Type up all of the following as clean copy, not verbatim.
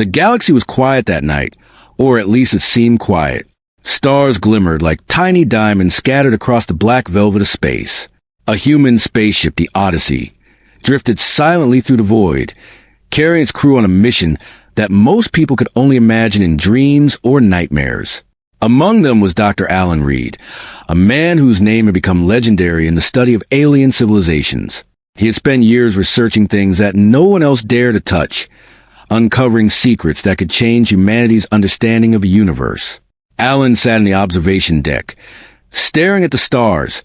The galaxy was quiet that night, or at least it seemed quiet. Stars glimmered like tiny diamonds scattered across the black velvet of space. A human spaceship, the Odyssey, drifted silently through the void, carrying its crew on a mission that most people could only imagine in dreams or nightmares. Among them was Dr. Alan Reed, a man whose name had become legendary in the study of alien civilizations. He had spent years researching things that no one else dared to touch, uncovering secrets that could change humanity's understanding of the universe. Alan sat in the observation deck, staring at the stars,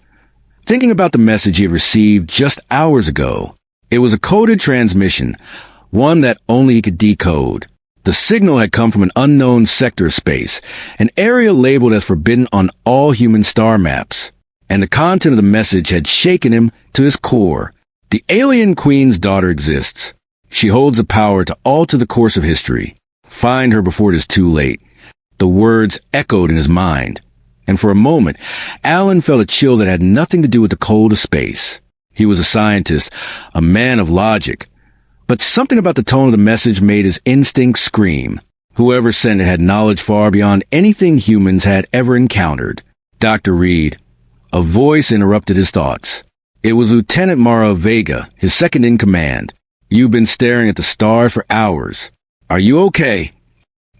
thinking about the message he had received just hours ago. It was a coded transmission, one that only he could decode. The signal had come from an unknown sector of space, an area labeled as forbidden on all human star maps, and the content of the message had shaken him to his core. The alien queen's daughter exists. She holds the power to alter the course of history. Find her before it is too late. The words echoed in his mind, and for a moment, Alan felt a chill that had nothing to do with the cold of space. He was a scientist, a man of logic, but something about the tone of the message made his instincts scream. Whoever sent it had knowledge far beyond anything humans had ever encountered. Dr. Reed. A voice interrupted his thoughts. It was Lieutenant Mara Vega, his second in command. You've been staring at the stars for hours. Are you okay?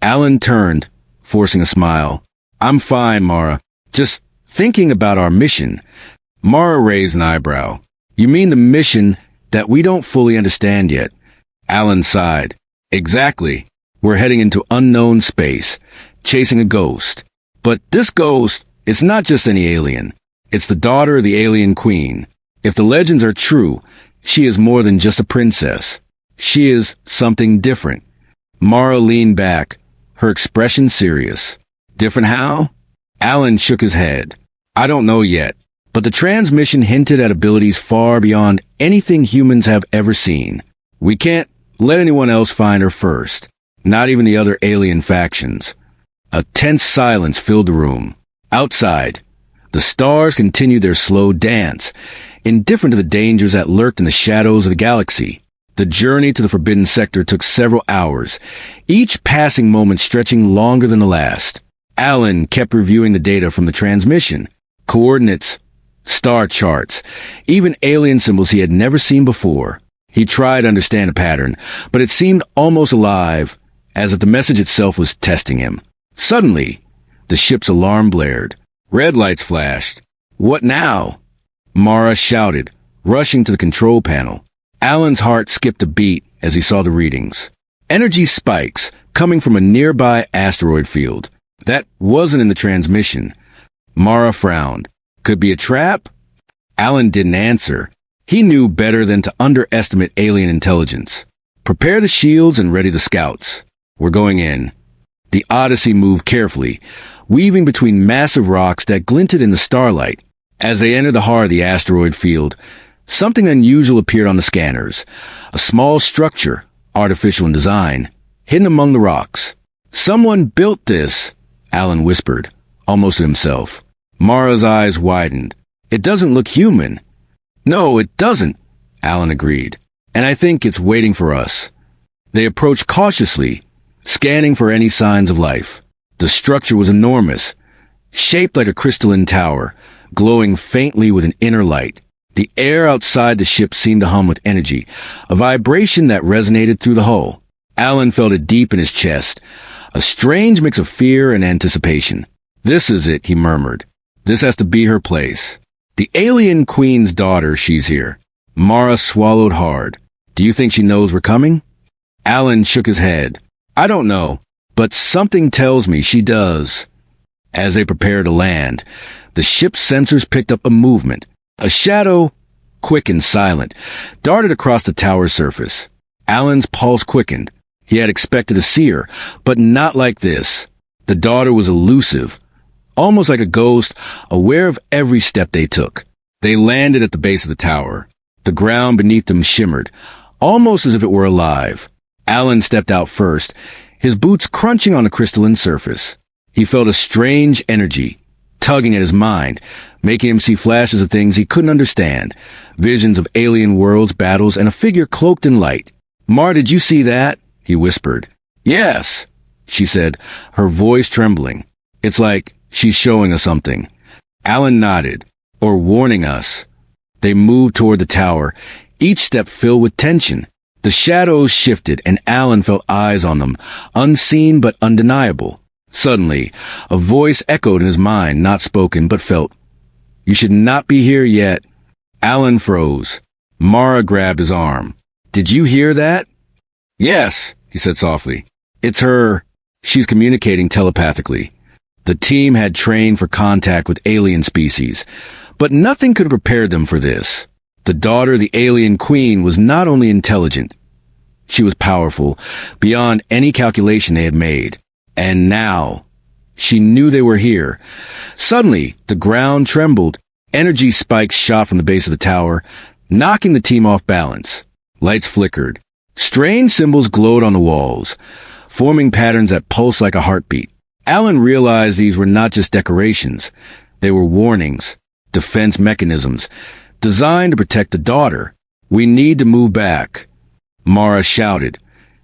Alan turned, forcing a smile. I'm fine, Mara. Just thinking about our mission. Mara raised an eyebrow. You mean the mission that we don't fully understand yet? Alan sighed. Exactly. We're heading into unknown space, chasing a ghost. But this ghost, it's not just any alien. It's the daughter of the alien queen. If the legends are true, she is more than just a princess. She is something different. Mara leaned back, her expression serious. Different how? Alan shook his head. I don't know yet, but the transmission hinted at abilities far beyond anything humans have ever seen. We can't let anyone else find her first, not even the other alien factions. A tense silence filled the room. Outside, the stars continued their slow dance, indifferent to the dangers that lurked in the shadows of the galaxy. The journey to the forbidden sector took several hours, each passing moment stretching longer than the last. Alan kept reviewing the data from the transmission, coordinates, star charts, even alien symbols he had never seen before. He tried to understand the pattern, but it seemed almost alive, as if the message itself was testing him. Suddenly, the ship's alarm blared. Red lights flashed. What now? Mara shouted, rushing to the control panel. Alan's heart skipped a beat as he saw the readings. Energy spikes coming from a nearby asteroid field. That wasn't in the transmission. Mara frowned. Could be a trap? Alan didn't answer. He knew better than to underestimate alien intelligence. Prepare the shields and ready the scouts. We're going in. The Odyssey moved carefully, weaving between massive rocks that glinted in the starlight. As they entered the heart of the asteroid field, something unusual appeared on the scanners. A small structure, artificial in design, hidden among the rocks. Someone built this, Alan whispered, almost to himself. Mara's eyes widened. It doesn't look human. No, it doesn't, Alan agreed. And I think it's waiting for us. They approached cautiously, scanning for any signs of life. The structure was enormous, shaped like a crystalline tower, glowing faintly with an inner light. The air outside the ship seemed to hum with energy, a vibration that resonated through the hull. Alan felt it deep in his chest, a strange mix of fear and anticipation. This is it, he murmured. This has to be her place. The alien queen's daughter, she's here. Mara swallowed hard. Do you think she knows we're coming? Alan shook his head. I don't know, but something tells me she does. As they prepared to land, the ship's sensors picked up a movement. A shadow, quick and silent, darted across the tower's surface. Alan's pulse quickened. He had expected to see her, but not like this. The daughter was elusive, almost like a ghost, aware of every step they took. They landed at the base of the tower. The ground beneath them shimmered, almost as if it were alive. Alan stepped out first, his boots crunching on the crystalline surface. He felt a strange energy, tugging at his mind, making him see flashes of things he couldn't understand, visions of alien worlds, battles, and a figure cloaked in light. Mar, did you see that? He whispered. Yes, she said, her voice trembling. It's like she's showing us something. Alan nodded, or warning us. They moved toward the tower, each step filled with tension. The shadows shifted, and Alan felt eyes on them, unseen but undeniable. Suddenly, a voice echoed in his mind, not spoken but felt. You should not be here yet. Alan froze. Mara grabbed his arm. Did you hear that? Yes, he said softly. It's her. She's communicating telepathically. The team had trained for contact with alien species, but nothing could have prepared them for this. The daughter of the alien queen was not only intelligent, she was powerful, beyond any calculation they had made. And now, she knew they were here. Suddenly, the ground trembled. Energy spikes shot from the base of the tower, knocking the team off balance. Lights flickered. Strange symbols glowed on the walls, forming patterns that pulsed like a heartbeat. Alan realized these were not just decorations. They were warnings, defense mechanisms, designed to protect the daughter. We need to move back, Mara shouted,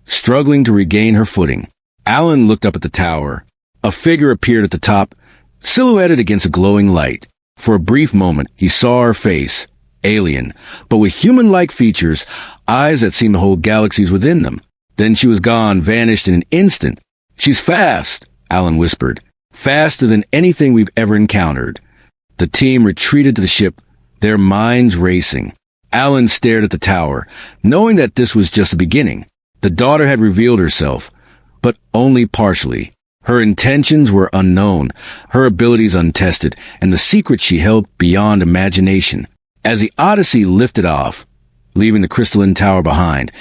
struggling to regain her footing. Alan looked up at the tower. A figure appeared at the top, silhouetted against a glowing light. For a brief moment, he saw her face, alien, but with human-like features, eyes that seemed to hold galaxies within them. Then she was gone, vanished in an instant. She's fast, Alan whispered. Faster than anything we've ever encountered. The team retreated to the ship, their minds racing. Alan stared at the tower, knowing that this was just the beginning. The daughter had revealed herself, but only partially. Her intentions were unknown, her abilities untested, and the secrets she held beyond imagination. As the Odyssey lifted off, leaving the crystalline tower behind,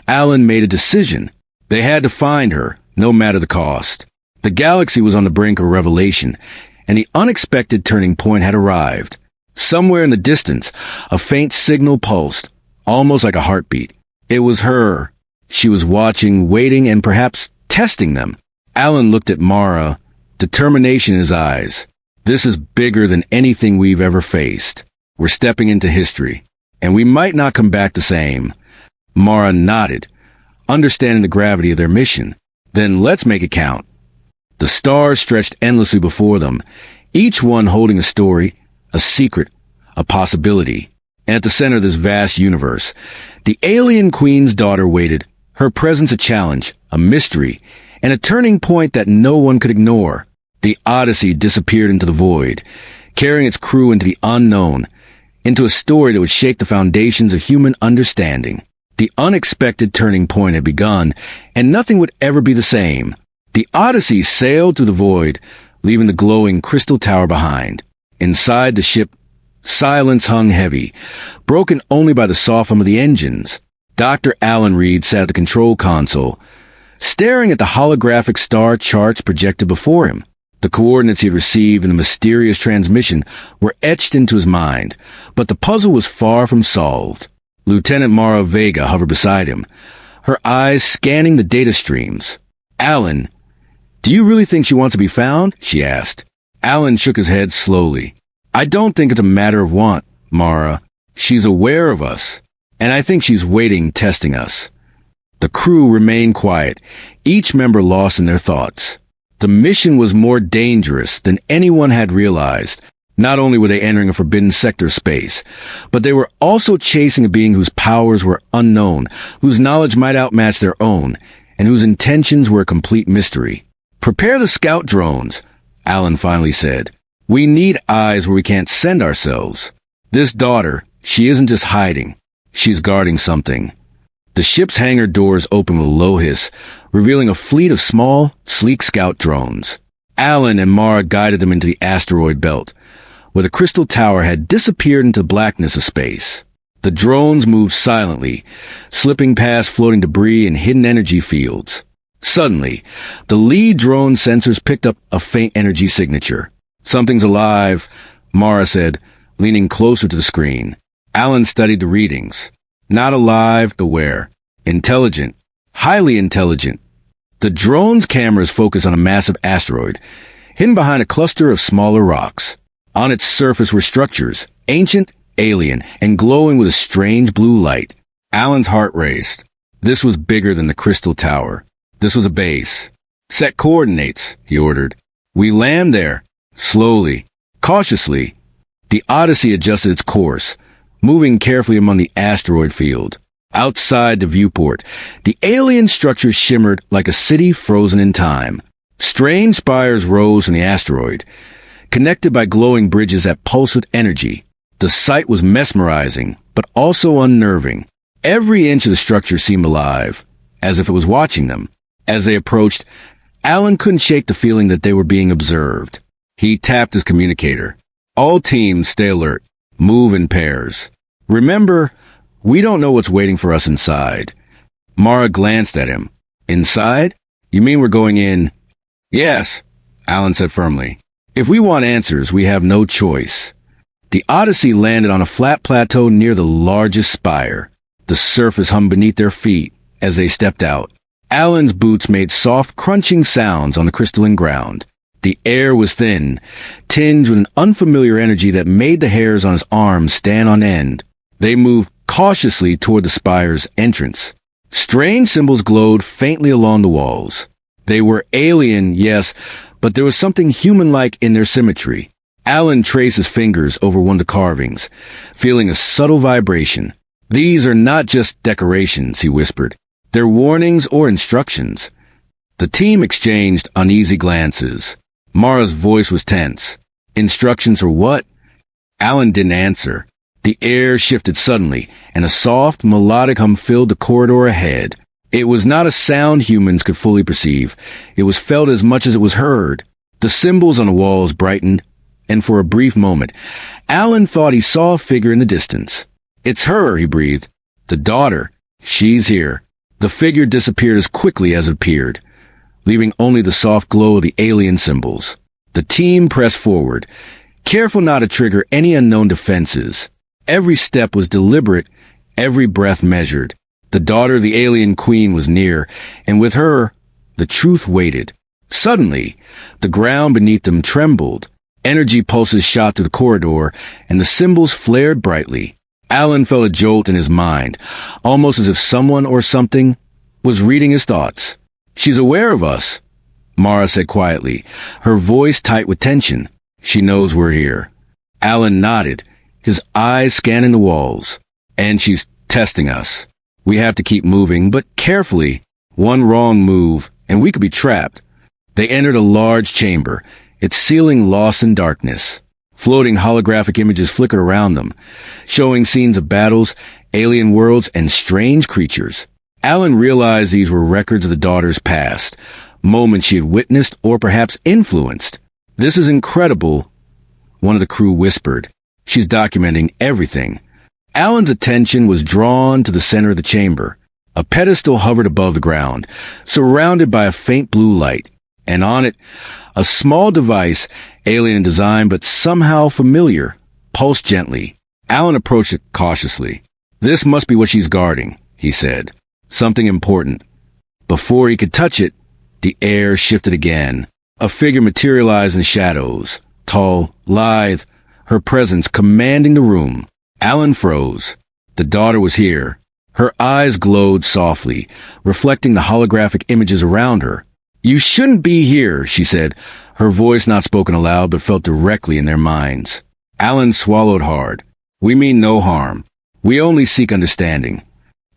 Alan made a decision. They had to find her, no matter the cost. The galaxy was on the brink of revelation, and the unexpected turning point had arrived. Somewhere in the distance, a faint signal pulsed, almost like a heartbeat. It was her. She was watching, waiting, and perhaps testing them. Alan looked at Mara, determination in his eyes. This is bigger than anything we've ever faced. We're stepping into history, and we might not come back the same. Mara nodded, understanding the gravity of their mission. Then let's make it count. The stars stretched endlessly before them, each one holding a story, a secret, a possibility. And at the center of this vast universe, the alien queen's daughter waited, her presence a challenge, a mystery, and a turning point that no one could ignore. The Odyssey disappeared into the void, carrying its crew into the unknown, into a story that would shake the foundations of human understanding. The unexpected turning point had begun, and nothing would ever be the same. The Odyssey sailed through the void, leaving the glowing crystal tower behind. Inside the ship, silence hung heavy, broken only by the soft hum of the engines. Dr. Alan Reed sat at the control console, staring at the holographic star charts projected before him. The coordinates he had received in the mysterious transmission were etched into his mind, but the puzzle was far from solved. Lieutenant Mara Vega hovered beside him, her eyes scanning the data streams. Alan, do you really think she wants to be found? She asked. Alan shook his head slowly. I don't think it's a matter of want, Mara. She's aware of us, and I think she's waiting, testing us. The crew remained quiet, each member lost in their thoughts. The mission was more dangerous than anyone had realized. Not only were they entering a forbidden sector of space, but they were also chasing a being whose powers were unknown, whose knowledge might outmatch their own, and whose intentions were a complete mystery. Prepare the scout drones, Alan finally said. We need eyes where we can't send ourselves. This daughter, she isn't just hiding. She's guarding something. The ship's hangar doors opened with a low hiss, revealing a fleet of small, sleek scout drones. Alan and Mara guided them into the asteroid belt, where the crystal tower had disappeared into the blackness of space. The drones moved silently, slipping past floating debris and hidden energy fields. Suddenly, the lead drone sensors picked up a faint energy signature. Something's alive, Mara said, leaning closer to the screen. Alan studied the readings. Not alive, aware. Intelligent. Highly intelligent. The drone's cameras focused on a massive asteroid, hidden behind a cluster of smaller rocks. On its surface were structures, ancient, alien, and glowing with a strange blue light. Alan's heart raced. This was bigger than the crystal tower. This was a base. Set coordinates, he ordered. We land there. Slowly, cautiously. The Odyssey adjusted its course, moving carefully among the asteroid field. Outside the viewport, the alien structure shimmered like a city frozen in time. Strange spires rose from the asteroid, connected by glowing bridges that pulsed with energy. The sight was mesmerizing, but also unnerving. Every inch of the structure seemed alive, as if it was watching them. As they approached, Alan couldn't shake the feeling that they were being observed. He tapped his communicator. All teams stay alert. Move in pairs. Remember, we don't know what's waiting for us inside. Mara glanced at him. Inside? You mean we're going in? Yes, Alan said firmly. If we want answers, we have no choice. The Odyssey landed on a flat plateau near the largest spire. The surface hummed beneath their feet as they stepped out. Alan's boots made soft, crunching sounds on the crystalline ground. The air was thin, tinged with an unfamiliar energy that made the hairs on his arms stand on end. They moved cautiously toward the spire's entrance. Strange symbols glowed faintly along the walls. They were alien, yes, but there was something human-like in their symmetry. Alan traced his fingers over one of the carvings, feeling a subtle vibration. These are not just decorations, he whispered. They're warnings or instructions. The team exchanged uneasy glances. Mara's voice was tense. Instructions for what? Alan didn't answer. The air shifted suddenly, and a soft, melodic hum filled the corridor ahead. It was not a sound humans could fully perceive. It was felt as much as it was heard. The symbols on the walls brightened, and for a brief moment, Alan thought he saw a figure in the distance. It's her, he breathed. The daughter. She's here. The figure disappeared as quickly as it appeared, leaving only the soft glow of the alien symbols. The team pressed forward, careful not to trigger any unknown defenses. Every step was deliberate, every breath measured. The daughter of the alien queen was near, and with her, the truth waited. Suddenly, the ground beneath them trembled. Energy pulses shot through the corridor, and the symbols flared brightly. Alan felt a jolt in his mind, almost as if someone or something was reading his thoughts. She's aware of us, Mara said quietly, her voice tight with tension. She knows we're here. Alan nodded, his eyes scanning the walls. And she's testing us. We have to keep moving, but carefully. One wrong move, and we could be trapped. They entered a large chamber, its ceiling lost in darkness. Floating holographic images flickered around them, showing scenes of battles, alien worlds, and strange creatures. Alan realized these were records of the daughter's past, moments she had witnessed or perhaps influenced. This is incredible, one of the crew whispered. She's documenting everything. Alan's attention was drawn to the center of the chamber. A pedestal hovered above the ground, surrounded by a faint blue light, and on it, a small device, alien in design but somehow familiar, pulsed gently. Alan approached it cautiously. This must be what she's guarding, he said. Something important. Before he could touch it, the air shifted again. A figure materialized in shadows, tall, lithe, her presence commanding the room. Alan froze. The daughter was here. Her eyes glowed softly, reflecting the holographic images around her. You shouldn't be here, she said, her voice not spoken aloud but felt directly in their minds. Alan swallowed hard. We mean no harm. We only seek understanding.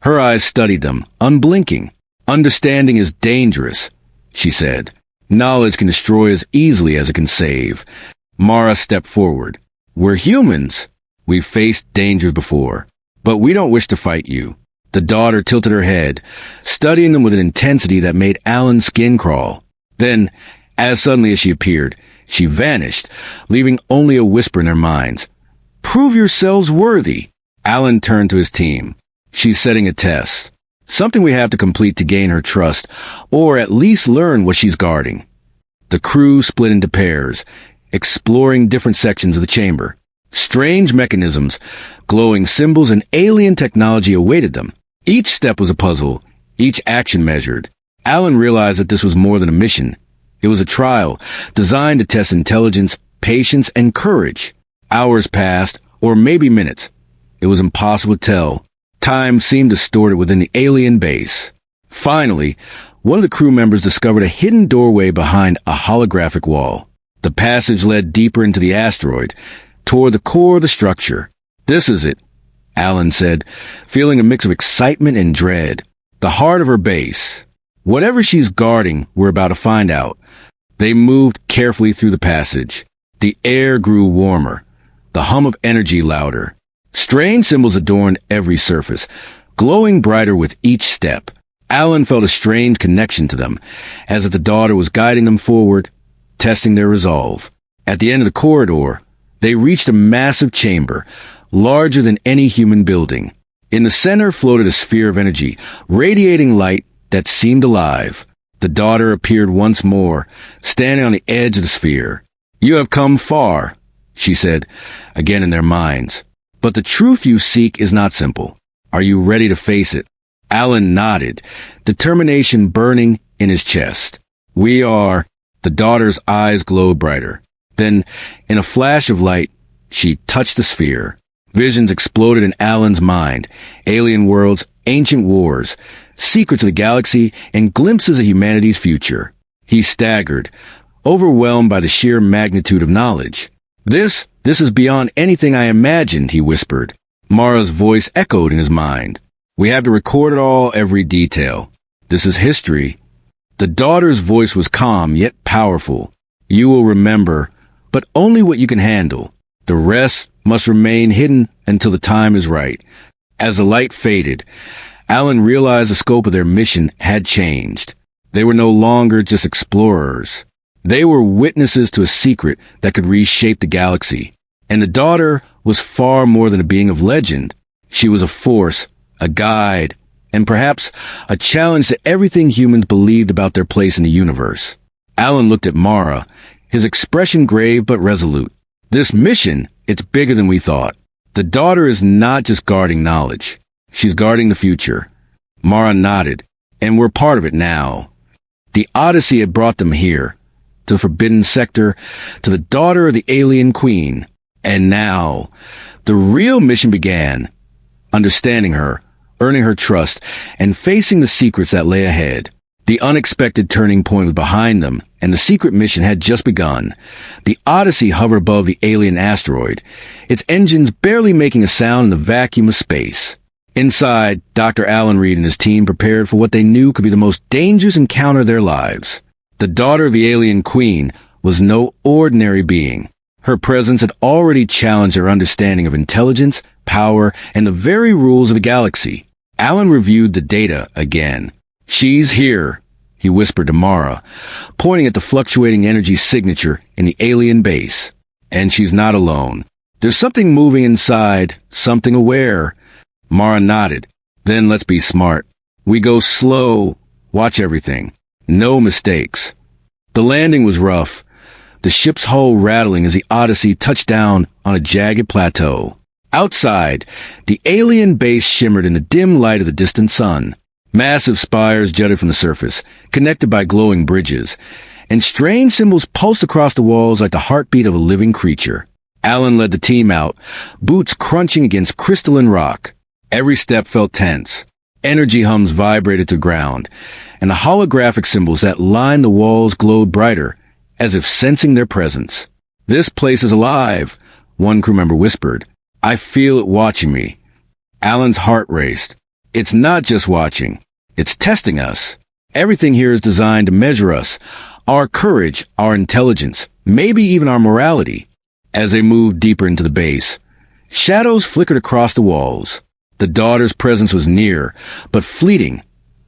Her eyes studied them, unblinking. Understanding is dangerous, she said. Knowledge can destroy as easily as it can save. Mara stepped forward. We're humans. We've faced dangers before, but we don't wish to fight you. The daughter tilted her head, studying them with an intensity that made Alan's skin crawl. Then, as suddenly as she appeared, she vanished, leaving only a whisper in their minds. Prove yourselves worthy. Alan turned to his team. She's setting a test. Something we have to complete to gain her trust, or at least learn what she's guarding. The crew split into pairs, exploring different sections of the chamber. Strange mechanisms, glowing symbols, and alien technology awaited them. Each step was a puzzle, each action measured. Alan realized that this was more than a mission. It was a trial, designed to test intelligence, patience, and courage. Hours passed, or maybe minutes. It was impossible to tell. Time seemed distorted within the alien base. Finally, one of the crew members discovered a hidden doorway behind a holographic wall. The passage led deeper into the asteroid, toward the core of the structure. "This is it," Alan said, feeling a mix of excitement and dread. "The heart of her base. Whatever she's guarding, we're about to find out." They moved carefully through the passage. The air grew warmer, the hum of energy louder. Strange symbols adorned every surface, glowing brighter with each step. Alan felt a strange connection to them, as if the daughter was guiding them forward, testing their resolve. At the end of the corridor, they reached a massive chamber, larger than any human building. In the center floated a sphere of energy, radiating light that seemed alive. The daughter appeared once more, standing on the edge of the sphere. "You have come far," she said, again in their minds. "But the truth you seek is not simple. Are you ready to face it?" Alan nodded, determination burning in his chest. "We are." The daughter's eyes glowed brighter. Then, in a flash of light, she touched the sphere. Visions exploded in Alan's mind. Alien worlds, ancient wars, secrets of the galaxy, and glimpses of humanity's future. He staggered, overwhelmed by the sheer magnitude of knowledge. This is beyond anything I imagined," he whispered. Mara's voice echoed in his mind. "We have to record it all, every detail. This is history." The daughter's voice was calm yet powerful. "You will remember, but only what you can handle. The rest must remain hidden until the time is right." As the light faded, Alan realized the scope of their mission had changed. They were no longer just explorers. They were witnesses to a secret that could reshape the galaxy. And the daughter was far more than a being of legend. She was a force, a guide, and perhaps a challenge to everything humans believed about their place in the universe. Alan looked at Mara, his expression grave but resolute. "This mission, it's bigger than we thought. The daughter is not just guarding knowledge. She's guarding the future." Mara nodded, "And we're part of it now." The Odyssey had brought them here, to the Forbidden Sector, to the daughter of the alien queen. And now, the real mission began. Understanding her, earning her trust, and facing the secrets that lay ahead. The unexpected turning point was behind them, and the secret mission had just begun. The Odyssey hovered above the alien asteroid, its engines barely making a sound in the vacuum of space. Inside, Dr. Alan Reed and his team prepared for what they knew could be the most dangerous encounter of their lives. The daughter of the alien queen was no ordinary being. Her presence had already challenged their understanding of intelligence, power, and the very rules of the galaxy. Alan reviewed the data again. "She's here," he whispered to Mara, pointing at the fluctuating energy signature in the alien base. "And she's not alone. There's something moving inside, something aware." Mara nodded. "Then let's be smart. We go slow, watch everything. No mistakes." The landing was rough, the ship's hull rattling as the Odyssey touched down on a jagged plateau. Outside, the alien base shimmered in the dim light of the distant sun. Massive spires jutted from the surface, connected by glowing bridges, and strange symbols pulsed across the walls like the heartbeat of a living creature. Alan led the team out, boots crunching against crystalline rock. Every step felt tense. Energy hums vibrated to ground, and the holographic symbols that lined the walls glowed brighter, as if sensing their presence. "This place is alive," one crew member whispered. "I feel it watching me." Alan's heart raced. "It's not just watching. It's testing us. Everything here is designed to measure us, our courage, our intelligence, maybe even our morality." As they moved deeper into the base, shadows flickered across the walls. The daughter's presence was near, but fleeting,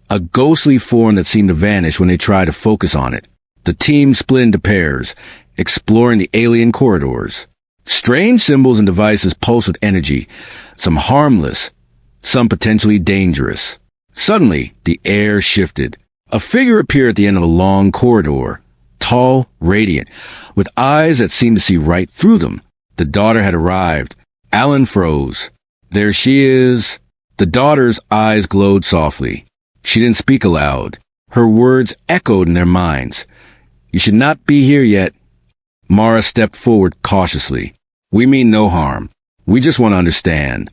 a ghostly form that seemed to vanish when they tried to focus on it. The team split into pairs, exploring the alien corridors. Strange symbols and devices pulsed with energy, some harmless, some potentially dangerous. Suddenly, the air shifted. A figure appeared at the end of a long corridor, tall, radiant, with eyes that seemed to see right through them. The daughter had arrived. Alan froze. "There she is." The daughter's eyes glowed softly. She didn't speak aloud. Her words echoed in their minds. "You should not be here yet." Mara stepped forward cautiously. "We mean no harm. We just want to understand."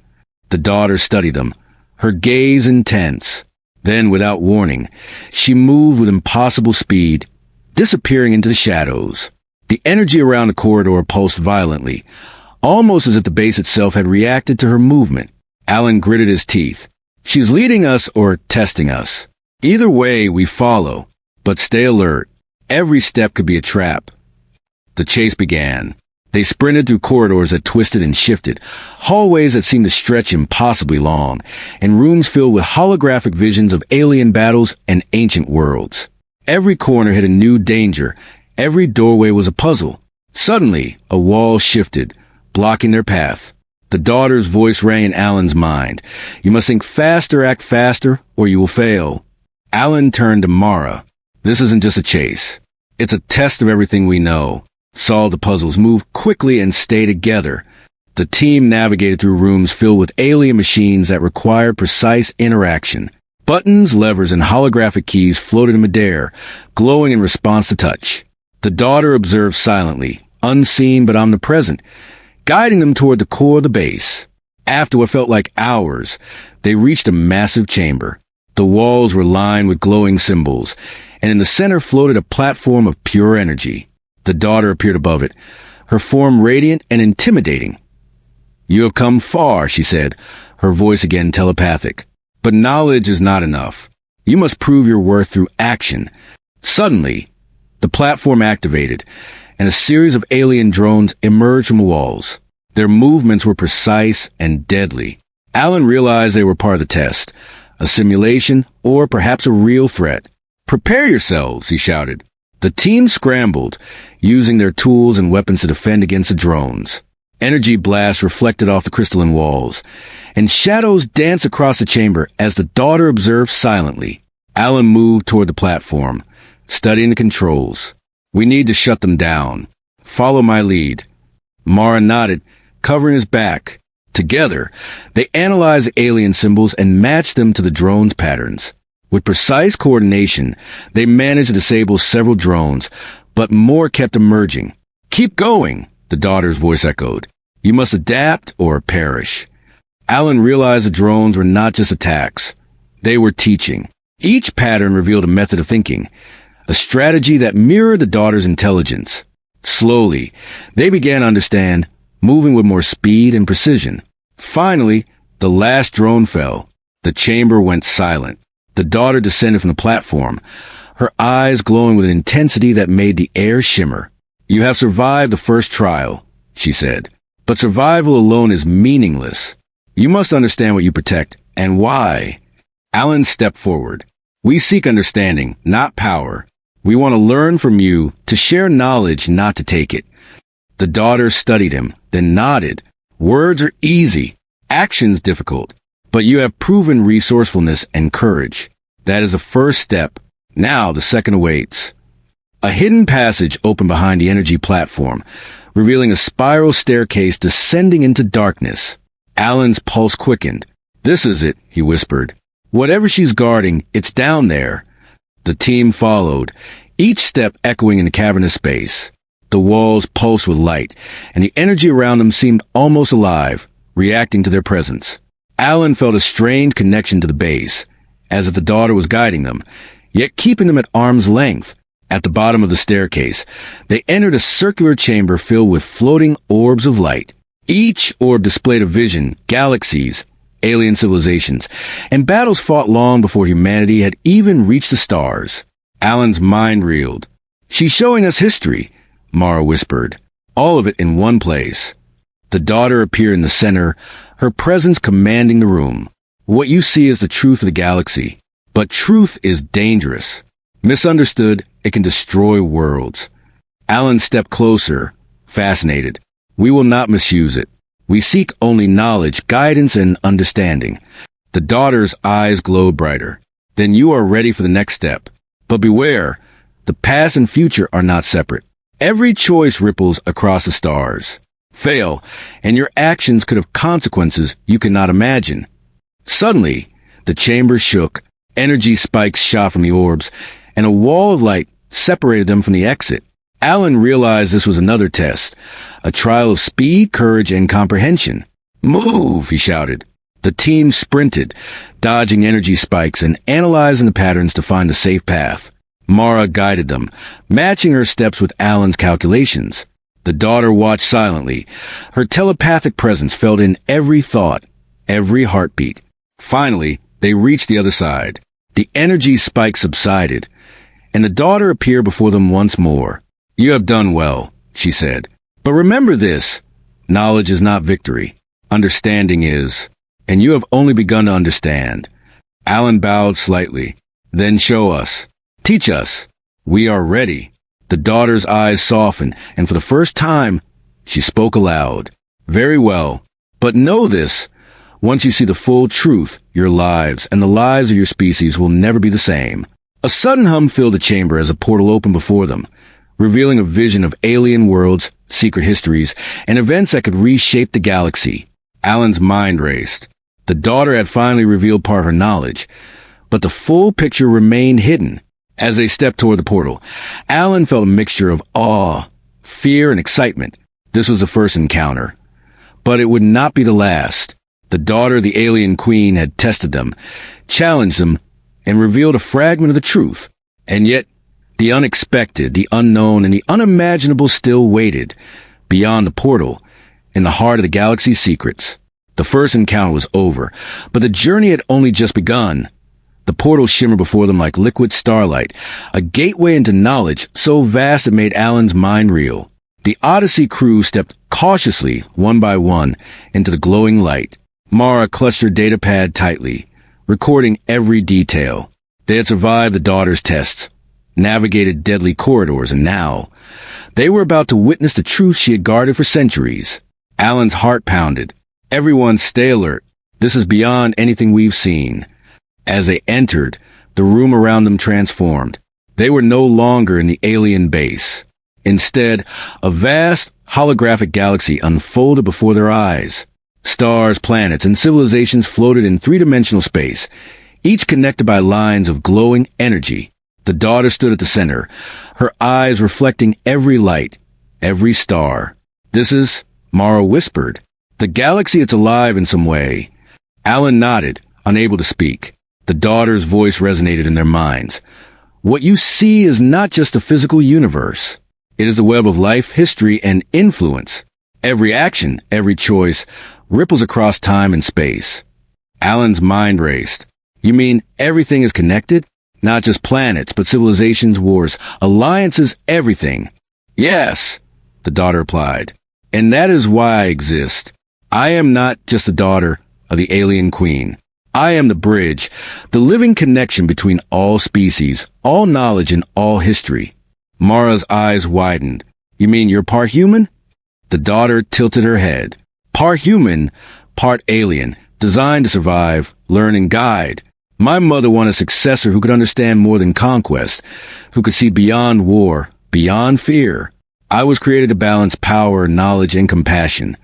The daughter studied them, her gaze intense. Then, without warning, she moved with impossible speed, disappearing into the shadows. The energy around the corridor pulsed violently, almost as if the base itself had reacted to her movement. Alan gritted his teeth. She's leading us or testing us. Either way, we follow. But stay alert. Every step could be a trap. The chase began. They sprinted through corridors that twisted and shifted, hallways that seemed to stretch impossibly long, and rooms filled with holographic visions of alien battles and ancient worlds. Every corner hid a new danger. Every doorway was a puzzle. Suddenly, a wall shifted, blocking their path. The daughter's voice rang in Alan's mind. You must think faster, act faster, or you will fail. Alan turned to Mara. This isn't just a chase. It's a test of everything we know. Solve the puzzles, move quickly, and stay together. The team navigated through rooms filled with alien machines that required precise interaction. Buttons, levers, and holographic keys floated in midair, glowing in response to touch. The daughter observed silently, unseen but omnipresent, guiding them toward the core of the base. After what felt like hours, they reached a massive chamber. The walls were lined with glowing symbols, and in the center floated a platform of pure energy. The daughter appeared above it, her form radiant and intimidating. You have come far, she said, her voice again telepathic. But knowledge is not enough. You must prove your worth through action. Suddenly, the platform activated, and a series of alien drones emerged from the walls. Their movements were precise and deadly. Alan realized they were part of the test, a simulation, or perhaps a real threat. Prepare yourselves, he shouted. The team scrambled, using their tools and weapons to defend against the drones. Energy blasts reflected off the crystalline walls, and shadows danced across the chamber as the daughter observed silently. Alan moved toward the platform, studying the controls. We need to shut them down. Follow my lead. Mara nodded, covering his back. Together, they analyzed the alien symbols and matched them to the drones' patterns. With precise coordination, they managed to disable several drones, but more kept emerging. Keep going, the daughter's voice echoed. You must adapt or perish. Alan realized the drones were not just attacks. They were teaching. Each pattern revealed a method of thinking, a strategy that mirrored the daughter's intelligence. Slowly, they began to understand, moving with more speed and precision. Finally, the last drone fell. The chamber went silent. The daughter descended from the platform, her eyes glowing with an intensity that made the air shimmer. You have survived the first trial, she said. But survival alone is meaningless. You must understand what you protect and why. Alan stepped forward. We seek understanding, not power. We want to learn from you, to share knowledge, not to take it. The daughter studied him, then nodded. Words are easy, actions difficult. But you have proven resourcefulness and courage. That is the first step. Now the second awaits. A hidden passage opened behind the energy platform, revealing a spiral staircase descending into darkness. Alan's pulse quickened. This is it, he whispered. Whatever she's guarding, it's down there. The team followed, each step echoing in the cavernous space. The walls pulsed with light, and the energy around them seemed almost alive, reacting to their presence. Alan felt a strange connection to the base, as if the daughter was guiding them, yet keeping them at arm's length. At the bottom of the staircase, they entered a circular chamber filled with floating orbs of light. Each orb displayed a vision, galaxies, alien civilizations, and battles fought long before humanity had even reached the stars. Alan's mind reeled. She's showing us history, Mara whispered, all of it in one place. The daughter appeared in the center, her presence commanding the room. What you see is the truth of the galaxy. But truth is dangerous. Misunderstood, it can destroy worlds. Alan stepped closer, fascinated. We will not misuse it. We seek only knowledge, guidance, and understanding. The daughter's eyes glowed brighter. Then you are ready for the next step. But beware, the past and future are not separate. Every choice ripples across the stars. Fail, and your actions could have consequences you cannot imagine. Suddenly, the chamber shook, energy spikes shot from the orbs, and a wall of light separated them from the exit. Alan realized this was another test, a trial of speed, courage, and comprehension. Move, he shouted. The team sprinted, dodging energy spikes and analyzing the patterns to find the safe path. Mara guided them, matching her steps with Alan's calculations. The daughter watched silently, her telepathic presence felt in every thought, every heartbeat. Finally, they reached the other side. The energy spike subsided, and the daughter appeared before them once more. "You have done well," she said. "But remember this, knowledge is not victory. Understanding is, and you have only begun to understand." Alan bowed slightly. "Then show us. Teach us. We are ready." The daughter's eyes softened, and for the first time, she spoke aloud. "Very well. But know this. Once you see the full truth, your lives and the lives of your species will never be the same." A sudden hum filled the chamber as a portal opened before them, revealing a vision of alien worlds, secret histories, and events that could reshape the galaxy. Alan's mind raced. The daughter had finally revealed part of her knowledge, but the full picture remained hidden. As they stepped toward the portal, Alan felt a mixture of awe, fear, and excitement. This was the first encounter, but it would not be the last. The daughter of the alien queen had tested them, challenged them, and revealed a fragment of the truth. And yet, the unexpected, the unknown, and the unimaginable still waited, beyond the portal, in the heart of the galaxy's secrets. The first encounter was over, but the journey had only just begun. The portal shimmered before them like liquid starlight, a gateway into knowledge so vast it made Alan's mind reel. The Odyssey crew stepped cautiously, one by one, into the glowing light. Mara clutched her datapad tightly, recording every detail. They had survived the daughter's tests, navigated deadly corridors, and now they were about to witness the truth she had guarded for centuries. Alan's heart pounded. "Everyone stay alert. This is beyond anything we've seen." As they entered, the room around them transformed. They were no longer in the alien base. Instead, a vast, holographic galaxy unfolded before their eyes. Stars, planets, and civilizations floated in three-dimensional space, each connected by lines of glowing energy. The daughter stood at the center, her eyes reflecting every light, every star. "This is," Mara whispered. "The galaxy, it's alive in some way." Alan nodded, unable to speak. The daughter's voice resonated in their minds. "What you see is not just a physical universe. It is a web of life, history, and influence. Every action, every choice, ripples across time and space." Alan's mind raced. "You mean everything is connected? Not just planets, but civilizations, wars, alliances, everything." "Yes," the daughter replied. "And that is why I exist. I am not just the daughter of the alien queen. I am the bridge, the living connection between all species, all knowledge, and all history." Mara's eyes widened. "You mean you're part human?" The daughter tilted her head. "Part human, part alien, designed to survive, learn, and guide. My mother wanted a successor who could understand more than conquest, who could see beyond war, beyond fear. I was created to balance power, knowledge, and compassion."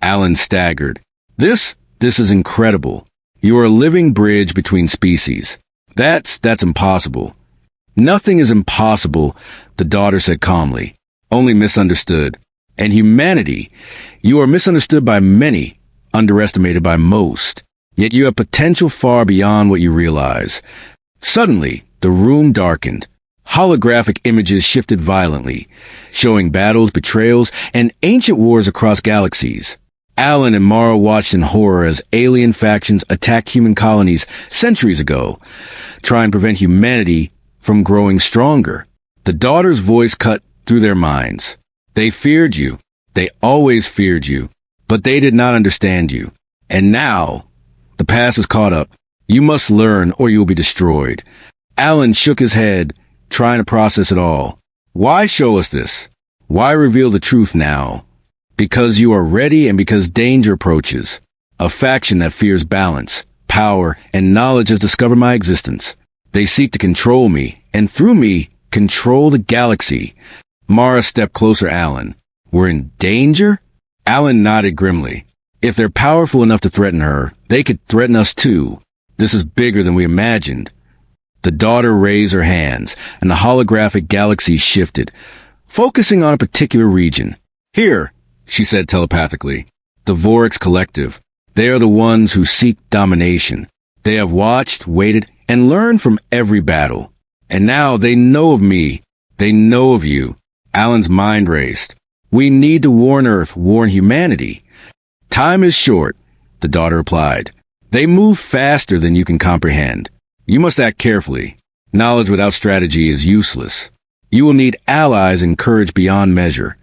Alan staggered. This is incredible. You are a living bridge between species. That's impossible." "Nothing is impossible," the daughter said calmly. "Only misunderstood. And humanity, you are misunderstood by many, underestimated by most. Yet you have potential far beyond what you realize." Suddenly, the room darkened. Holographic images shifted violently, showing battles, betrayals, and ancient wars across galaxies. Alan and Mara watched in horror as alien factions attacked human colonies centuries ago, trying to prevent humanity from growing stronger. The daughter's voice cut through their minds. "They feared you. They always feared you. But they did not understand you. And now, the past is caught up. You must learn or you will be destroyed." Alan shook his head, trying to process it all. "Why show us this? Why reveal the truth now?" "Because you are ready and because danger approaches. A faction that fears balance, power, and knowledge has discovered my existence. They seek to control me, and through me, control the galaxy." Mara stepped closer, Alan. "We're in danger?" Alan nodded grimly. "If they're powerful enough to threaten her, they could threaten us too. This is bigger than we imagined." The daughter raised her hands, and the holographic galaxy shifted, focusing on a particular region. "Here," she said telepathically. "The Vorix Collective. They are the ones who seek domination. They have watched, waited, and learned from every battle. And now they know of me. They know of you. Alan's mind raced. We need to warn Earth, warn humanity. Time is short, the daughter replied. They move faster than you can comprehend. You must act carefully. Knowledge without strategy is useless. You will need allies and courage beyond measure.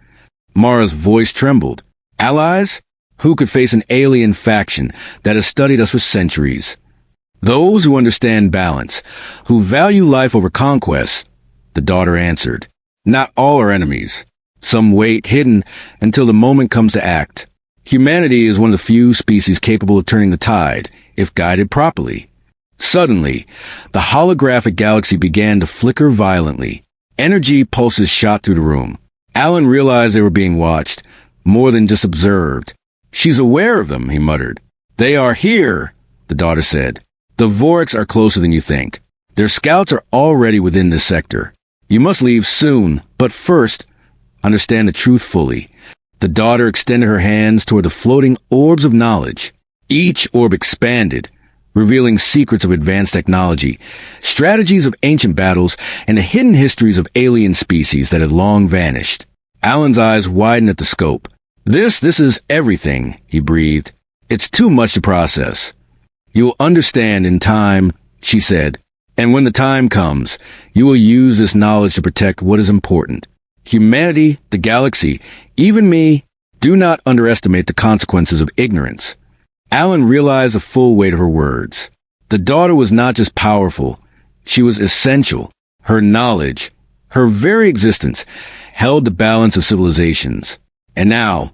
Mara's voice trembled. Allies? Who could face an alien faction that has studied us for centuries? Those who understand balance, who value life over conquest, the daughter answered. Not all are enemies. Some wait hidden until the moment comes to act. Humanity is one of the few species capable of turning the tide, if guided properly. Suddenly, the holographic galaxy began to flicker violently. Energy pulses shot through the room. Alan realized they were being watched, more than just observed. She's aware of them, he muttered. They are here, the daughter said. The Vorix are closer than you think. Their scouts are already within this sector. You must leave soon, but first, understand the truth fully. The daughter extended her hands toward the floating orbs of knowledge. Each orb expanded, revealing secrets of advanced technology, strategies of ancient battles, and the hidden histories of alien species that had long vanished. Alan's eyes widened at the scope. This is everything, he breathed. It's too much to process. You will understand in time, she said, and when the time comes, you will use this knowledge to protect what is important. Humanity, the galaxy, even me, do not underestimate the consequences of ignorance. Alan realized the full weight of her words. The daughter was not just powerful, she was essential. Her knowledge, her very existence, held the balance of civilizations. And now,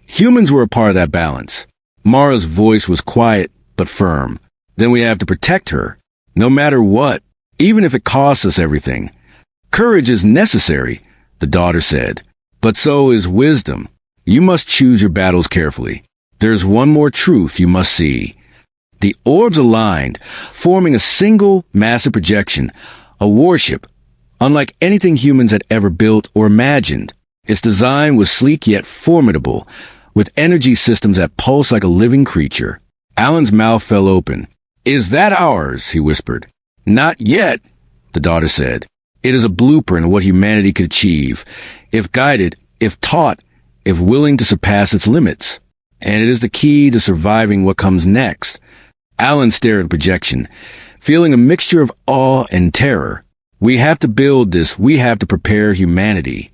humans were a part of that balance. Mara's voice was quiet but firm. Then we have to protect her, no matter what, even if it costs us everything. Courage is necessary, the daughter said, but so is wisdom. You must choose your battles carefully. There's one more truth you must see. The orbs aligned, forming a single massive projection, a warship, unlike anything humans had ever built or imagined. Its design was sleek yet formidable, with energy systems that pulse like a living creature. Alan's mouth fell open. Is that ours? He whispered. Not yet, the daughter said. It is a blueprint of what humanity could achieve, if guided, if taught, if willing to surpass its limits. And it is the key to surviving what comes next. Alan stared at the projection, feeling a mixture of awe and terror. We have to build this. We have to prepare humanity.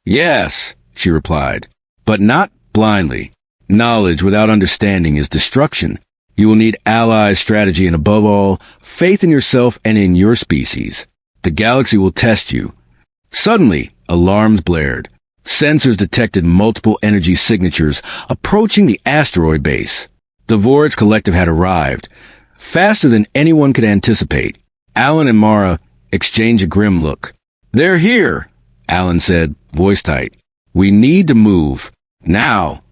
Yes, she replied, but not blindly. Knowledge without understanding is destruction. You will need allies, strategy, and above all, faith in yourself and in your species. The galaxy will test you. Suddenly, alarms blared. Sensors detected multiple energy signatures approaching the asteroid base. The Vorix Collective had arrived, faster than anyone could anticipate. Alan and Mara exchanged a grim look. They're here, Alan said, voice tight. We need to move. Now.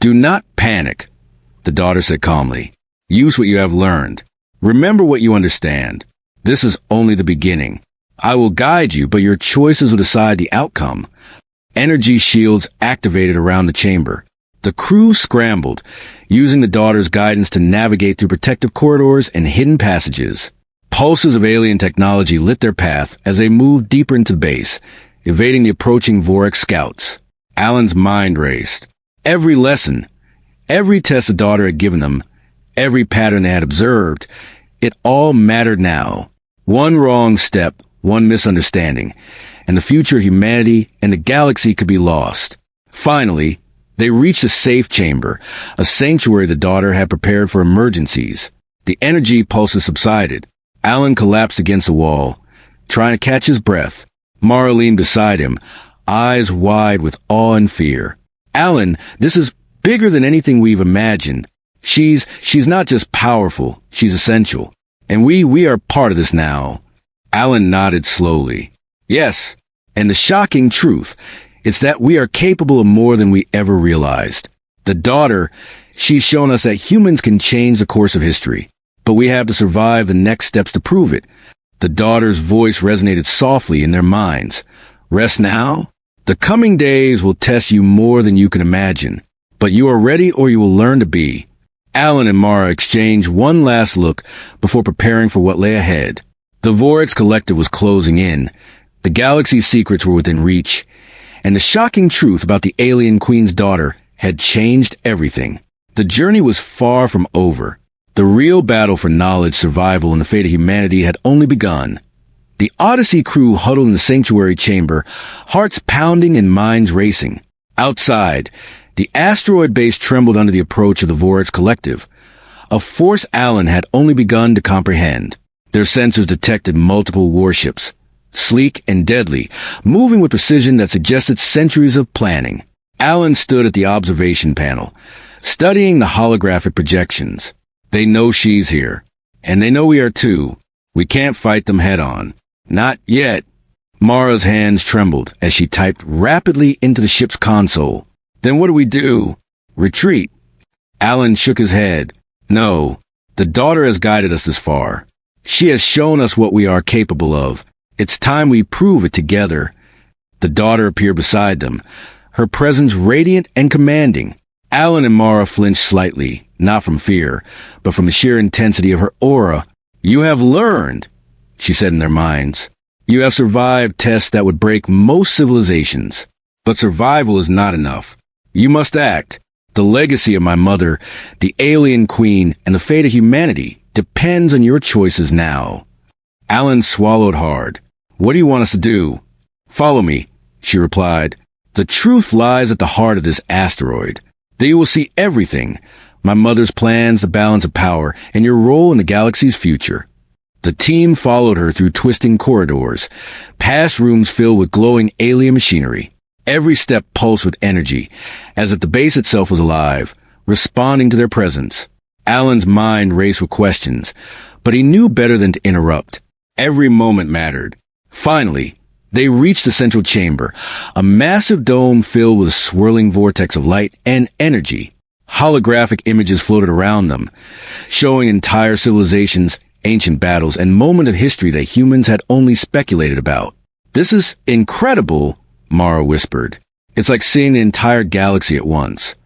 Do not panic, the daughter said calmly. Use what you have learned. Remember what you understand. This is only the beginning. I will guide you, but your choices will decide the outcome. Energy shields activated around the chamber. The crew scrambled, using the daughter's guidance to navigate through protective corridors and hidden passages. Pulses of alien technology lit their path as they moved deeper into the base, evading the approaching Vorix scouts. Alan's mind raced. Every lesson, every test the daughter had given them, every pattern they had observed, it all mattered now. One wrong step, one misunderstanding, and the future of humanity and the galaxy could be lost. Finally, they reached a safe chamber, a sanctuary the daughter had prepared for emergencies. The energy pulses subsided. Alan collapsed against the wall, trying to catch his breath. Mara leaned beside him, eyes wide with awe and fear. Alan, this is bigger than anything we've imagined. She's not just powerful, she's essential. And we are part of this now. Alan nodded slowly. Yes, and the shocking truth is that we are capable of more than we ever realized. The daughter, she's shown us that humans can change the course of history, but we have to survive the next steps to prove it. The daughter's voice resonated softly in their minds. Rest now? The coming days will test you more than you can imagine, but you are ready or you will learn to be. Alan and Mara exchanged one last look before preparing for what lay ahead. The Vorex Collective was closing in. The galaxy's secrets were within reach, and the shocking truth about the alien queen's daughter had changed everything. The journey was far from over. The real battle for knowledge, survival, and the fate of humanity had only begun. The Odyssey crew huddled in the sanctuary chamber, hearts pounding and minds racing. Outside, the asteroid base trembled under the approach of the Vorex Collective, a force Alan had only begun to comprehend. Their sensors detected multiple warships, sleek and deadly, moving with precision that suggested centuries of planning. Alan stood at the observation panel, studying the holographic projections. They know she's here, and they know we are too. We can't fight them head-on. Not yet. Mara's hands trembled as she typed rapidly into the ship's console. Then what do we do? Retreat. Alan shook his head. No, the daughter has guided us this far. She has shown us what we are capable of. It's time we prove it together. The daughter appeared beside them, her presence radiant and commanding. Alan and Mara flinched slightly, not from fear, but from the sheer intensity of her aura. You have learned, she said in their minds. You have survived tests that would break most civilizations. But survival is not enough. You must act. The legacy of my mother, the alien queen, and the fate of humanity depends on your choices now. Alan swallowed hard. What do you want us to do? Follow me, she replied. The truth lies at the heart of this asteroid. There you will see everything. My mother's plans, the balance of power, and your role in the galaxy's future. The team followed her through twisting corridors, past rooms filled with glowing alien machinery. Every step pulsed with energy, as if the base itself was alive, responding to their presence. Alan's mind raced with questions, but he knew better than to interrupt. Every moment mattered. Finally, they reached the central chamber, a massive dome filled with a swirling vortex of light and energy. Holographic images floated around them, showing entire civilizations, ancient battles, and moments of history that humans had only speculated about. This is incredible, Mara whispered. It's like seeing the entire galaxy at once.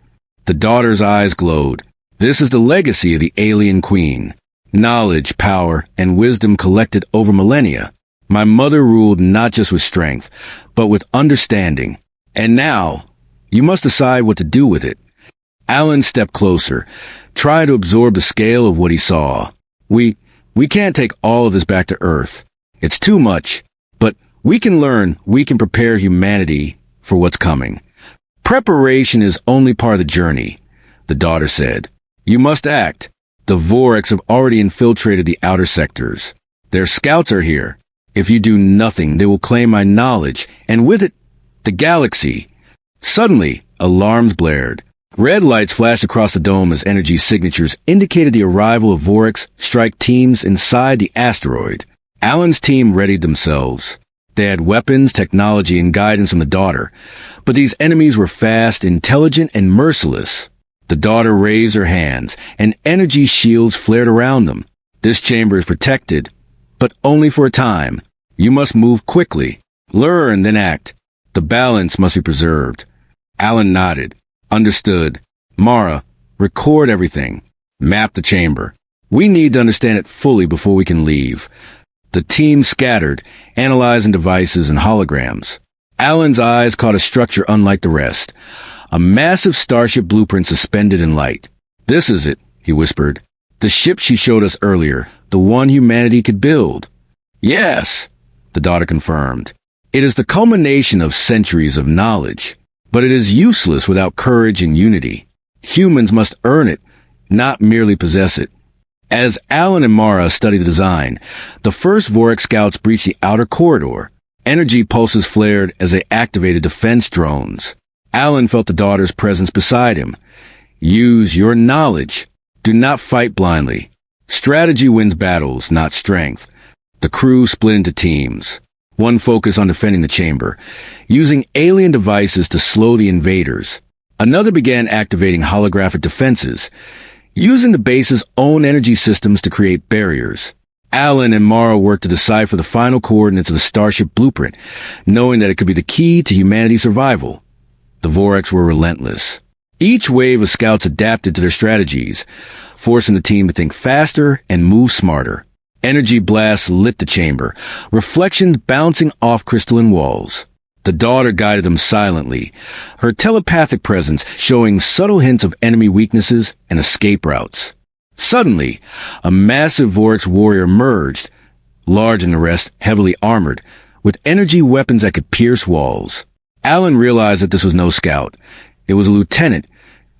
The daughter's eyes glowed. This is the legacy of the alien queen. Knowledge, power, and wisdom collected over millennia. My mother ruled not just with strength, but with understanding. And now, you must decide what to do with it. Alan stepped closer, tried to absorb the scale of what he saw. We can't take all of this back to Earth. It's too much, but we can learn, we can prepare humanity for what's coming. Preparation is only part of the journey, the daughter said. You must act. The Vorex have already infiltrated the outer sectors. Their scouts are here. If you do nothing, they will claim my knowledge, and with it, the galaxy. Suddenly, alarms blared. Red lights flashed across the dome as energy signatures indicated the arrival of Vorex strike teams inside the asteroid. Alan's team readied themselves. They had weapons, technology, and guidance from the daughter, but these enemies were fast, intelligent, and merciless. The daughter raised her hands, and energy shields flared around them. This chamber is protected, but only for a time. You must move quickly. Learn, then act. The balance must be preserved. Alan nodded. Understood. Mara, record everything. Map the chamber. We need to understand it fully before we can leave. The team scattered, analyzing devices and holograms. Alan's eyes caught a structure unlike the rest. A massive starship blueprint suspended in light. This is it, he whispered. The ship she showed us earlier, the one humanity could build. Yes, the daughter confirmed. It is the culmination of centuries of knowledge, but it is useless without courage and unity. Humans must earn it, not merely possess it. As Alan and Mara studied the design, the first Vorex scouts breached the outer corridor. Energy pulses flared as they activated defense drones. Alan felt the daughter's presence beside him. Use your knowledge. Do not fight blindly. Strategy wins battles, not strength. The crew split into teams. One focused on defending the chamber, using alien devices to slow the invaders. Another began activating holographic defenses, using the base's own energy systems to create barriers. Alan and Mara worked to decipher the final coordinates of the starship blueprint, knowing that it could be the key to humanity's survival. The Vorex were relentless. Each wave of scouts adapted to their strategies, forcing the team to think faster and move smarter. Energy blasts lit the chamber, reflections bouncing off crystalline walls. The daughter guided them silently, her telepathic presence showing subtle hints of enemy weaknesses and escape routes. Suddenly, a massive Vorex warrior emerged, large than the rest, heavily armored, with energy weapons that could pierce walls. Alan realized that this was no scout. It was a lieutenant,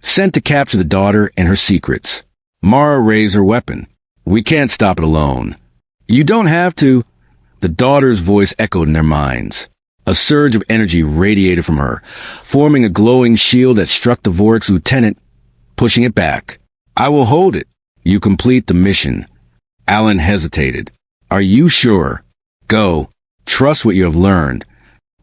sent to capture the daughter and her secrets. Mara raised her weapon. "We can't stop it alone." "You don't have to." The daughter's voice echoed in their minds. A surge of energy radiated from her, forming a glowing shield that struck the Vorex lieutenant, pushing it back. "I will hold it. You complete the mission." Alan hesitated. "Are you sure?" "Go. Trust what you have learned."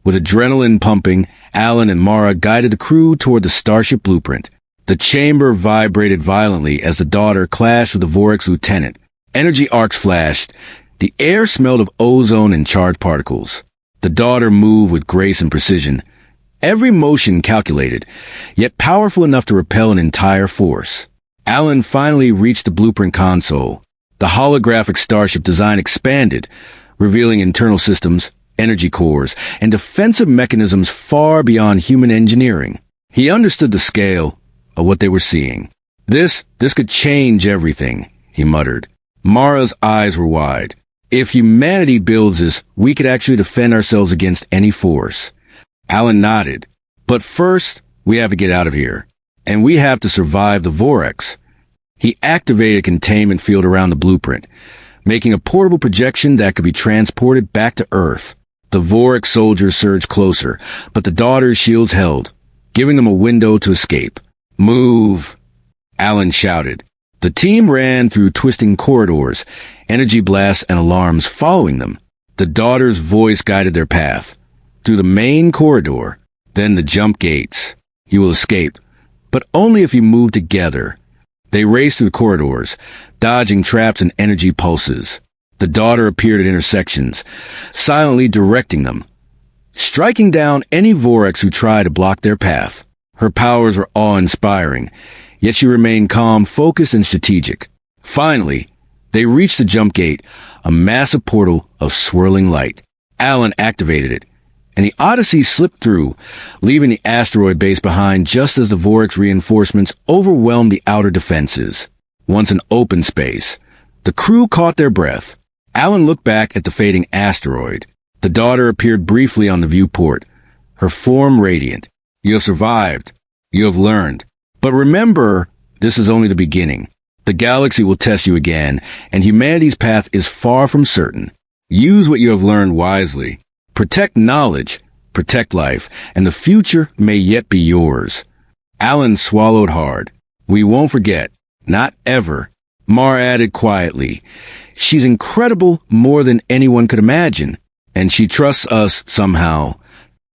With adrenaline pumping, Alan and Mara guided the crew toward the starship blueprint. The chamber vibrated violently as the daughter clashed with the Vorex lieutenant. Energy arcs flashed. The air smelled of ozone and charged particles. The daughter moved with grace and precision, every motion calculated, yet powerful enough to repel an entire force. Alan finally reached the blueprint console. The holographic starship design expanded, revealing internal systems, energy cores, and defensive mechanisms far beyond human engineering. He understood the scale of what they were seeing. This could change everything," he muttered. Mara's eyes were wide. "If humanity builds this, we could actually defend ourselves against any force." Alan nodded. "But first, we have to get out of here. And we have to survive the Vorex." He activated a containment field around the blueprint, making a portable projection that could be transported back to Earth. The Vorex soldiers surged closer, but the daughter's shields held, giving them a window to escape. "Move!" Alan shouted. The team ran through twisting corridors, energy blasts and alarms following them. The daughter's voice guided their path. Through the main corridor, then the jump gates. "You will escape, but only if you move together." They raced through the corridors, dodging traps and energy pulses. The daughter appeared at intersections, silently directing them, striking down any Vorex who tried to block their path. Her powers were awe-inspiring, yet she remained calm, focused, and strategic. Finally, they reached the jump gate, a massive portal of swirling light. Alan activated it, and the Odyssey slipped through, leaving the asteroid base behind just as the Vorex reinforcements overwhelmed the outer defenses. Once in open space, the crew caught their breath. Alan looked back at the fading asteroid. The daughter appeared briefly on the viewport, her form radiant. "You have survived. You have learned. But remember, this is only the beginning. The galaxy will test you again, and humanity's path is far from certain. Use what you have learned wisely. Protect knowledge, protect life, and the future may yet be yours." Alan swallowed hard. "We won't forget. Not ever." Mara added quietly, "She's incredible more than anyone could imagine, and she trusts us somehow."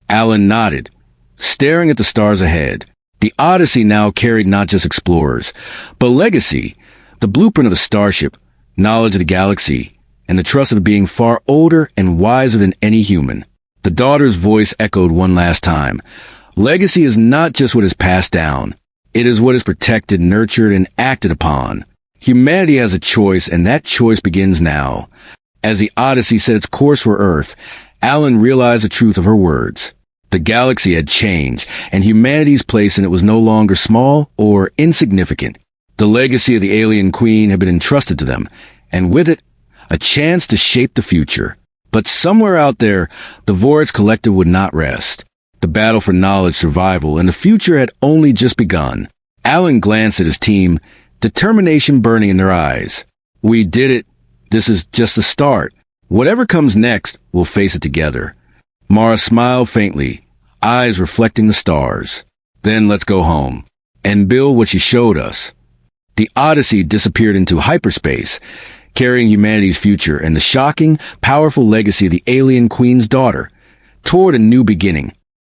Alan nodded, staring at the stars ahead. The Odyssey now carried not just explorers, but legacy, the blueprint of the starship, knowledge of the galaxy, and the trust of being far older and wiser than any human. The daughter's voice echoed one last time. "Legacy is not just what is passed down. It is what is protected, nurtured, and acted upon. Humanity has a choice, and that choice begins now." As the Odyssey set its course for Earth, Alan realized the truth of her words. The galaxy had changed, and humanity's place in it was no longer small or insignificant. The legacy of the alien queen had been entrusted to them, and with it, a chance to shape the future. But somewhere out there, the Vorex Collective would not rest. The battle for knowledge, survival, and the future had only just begun. Alan glanced at his team, determination burning in their eyes. "We did it. This is just the start. Whatever comes next, we'll face it together." Mara smiled faintly, eyes reflecting the stars. "Then let's go home and build what she showed us." The Odyssey disappeared into hyperspace, carrying humanity's future and the shocking, powerful legacy of the alien queen's daughter toward a new beginning.